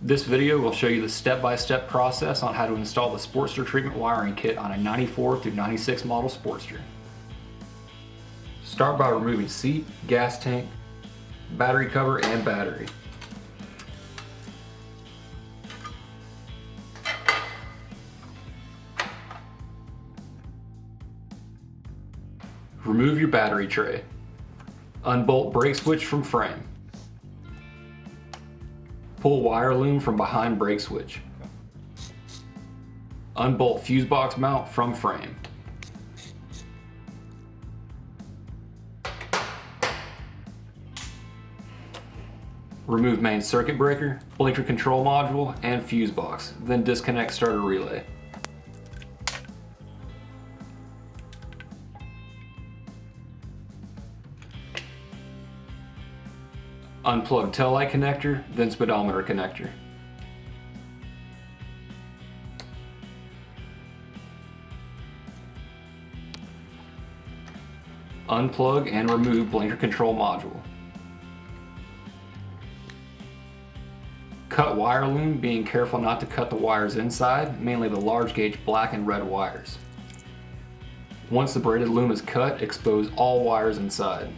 This video will show you the step-by-step process on how to install the Sportster Treatment wiring kit on a 94 through 96 model Sportster. Start by removing seat, gas tank, battery cover, and battery. Remove your battery tray. Unbolt brake switch from frame. Pull wire loom from behind brake switch. Unbolt fuse box mount from frame. Remove main circuit breaker, blinker control module, and fuse box, then disconnect starter relay. Unplug taillight connector, then speedometer connector. Unplug and remove blinker control module. Cut wire loom, being careful not to cut the wires inside, mainly the large gauge black and red wires. Once the braided loom is cut, expose all wires inside.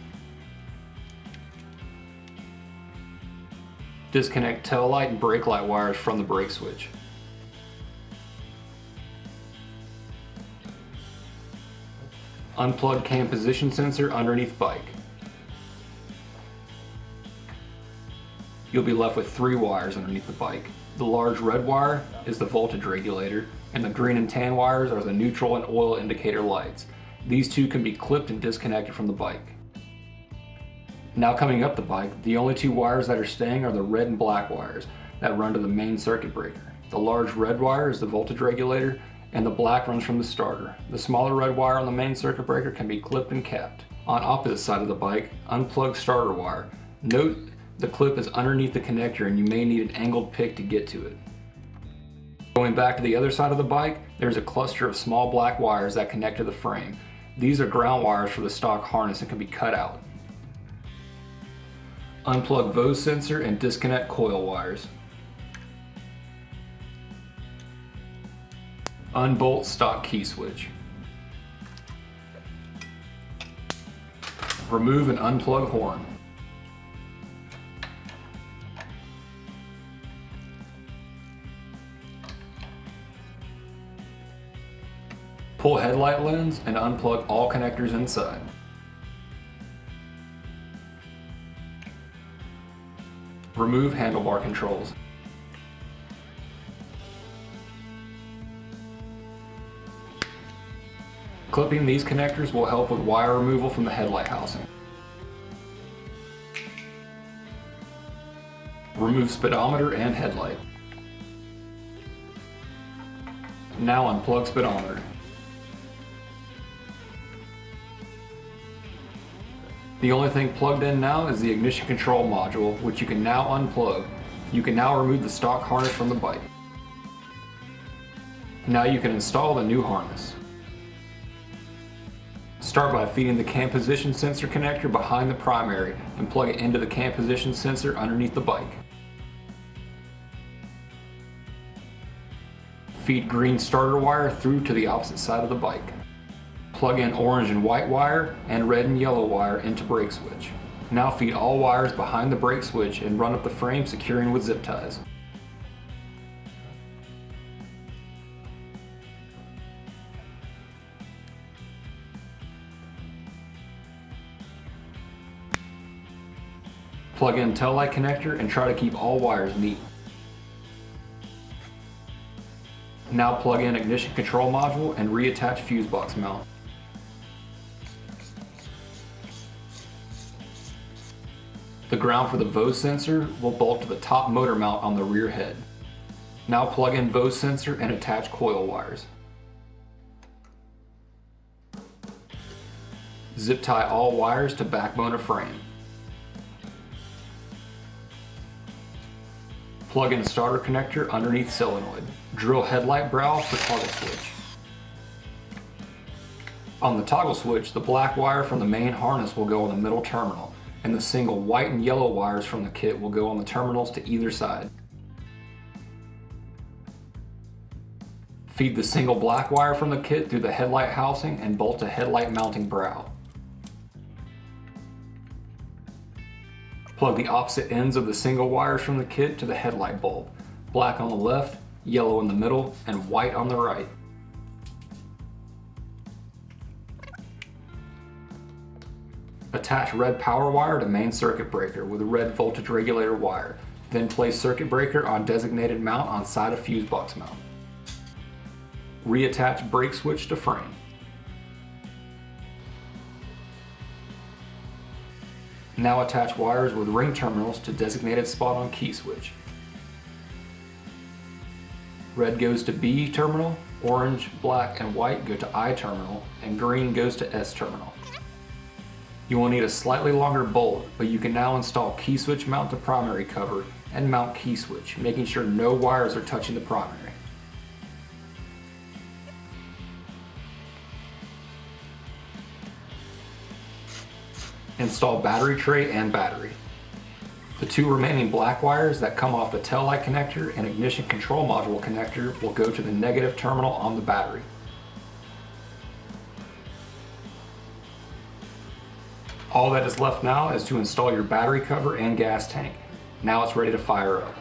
Disconnect tail light and brake light wires from the brake switch. Unplug cam position sensor underneath bike. You'll be left with 3 wires underneath the bike. The large red wire is the voltage regulator, and the green and tan wires are the neutral and oil indicator lights. These two can be clipped and disconnected from the bike. Now coming up the bike, the only 2 wires that are staying are the red and black wires that run to the main circuit breaker. The large red wire is the voltage regulator, and the black runs from the starter. The smaller red wire on the main circuit breaker can be clipped and capped. On opposite side of the bike, unplug starter wire. Note the clip is underneath the connector and you may need an angled pick to get to it. Going back to the other side of the bike, there's a cluster of small black wires that connect to the frame. These are ground wires for the stock harness and can be cut out. Unplug Bose sensor and disconnect coil wires. Unbolt stock key switch. Remove and unplug horn. Pull headlight lens and unplug all connectors inside. Remove handlebar controls. Clipping these connectors will help with wire removal from the headlight housing. Remove speedometer and headlight. Now unplug speedometer. The only thing plugged in now is the ignition control module, which you can now unplug. You can now remove the stock harness from the bike. Now you can install the new harness. Start by feeding the cam position sensor connector behind the primary and plug it into the cam position sensor underneath the bike. Feed green starter wire through to the opposite side of the bike. Plug in orange and white wire and red and yellow wire into brake switch. Now feed all wires behind the brake switch and run up the frame, securing with zip ties. Plug in tail light connector and try to keep all wires neat. Now plug in ignition control module and reattach fuse box mount. The ground for the Bose sensor will bolt to the top motor mount on the rear head. Now plug in Bose sensor and attach coil wires. Zip tie all wires to backbone of frame. Plug in starter connector underneath solenoid. Drill headlight brow for toggle switch. On the toggle switch, the black wire from the main harness will go on the middle terminal, and the single white and yellow wires from the kit will go on the terminals to either side. Feed the single black wire from the kit through the headlight housing and bolt to headlight mounting brow. Plug the opposite ends of the single wires from the kit to the headlight bulb. Black on the left, yellow in the middle, and white on the right. Attach red power wire to main circuit breaker with a red voltage regulator wire. Then place circuit breaker on designated mount on side of fuse box mount. Reattach brake switch to frame. Now attach wires with ring terminals to designated spot on key switch. Red goes to B terminal, orange, black, and white go to I terminal, and green goes to S terminal. You will need a slightly longer bolt, but you can now install key switch mount to primary cover and mount key switch, making sure no wires are touching the primary. Install battery tray and battery. The two remaining black wires that come off the tail light connector and ignition control module connector will go to the negative terminal on the battery. All that is left now is to install your battery cover and gas tank. Now it's ready to fire up.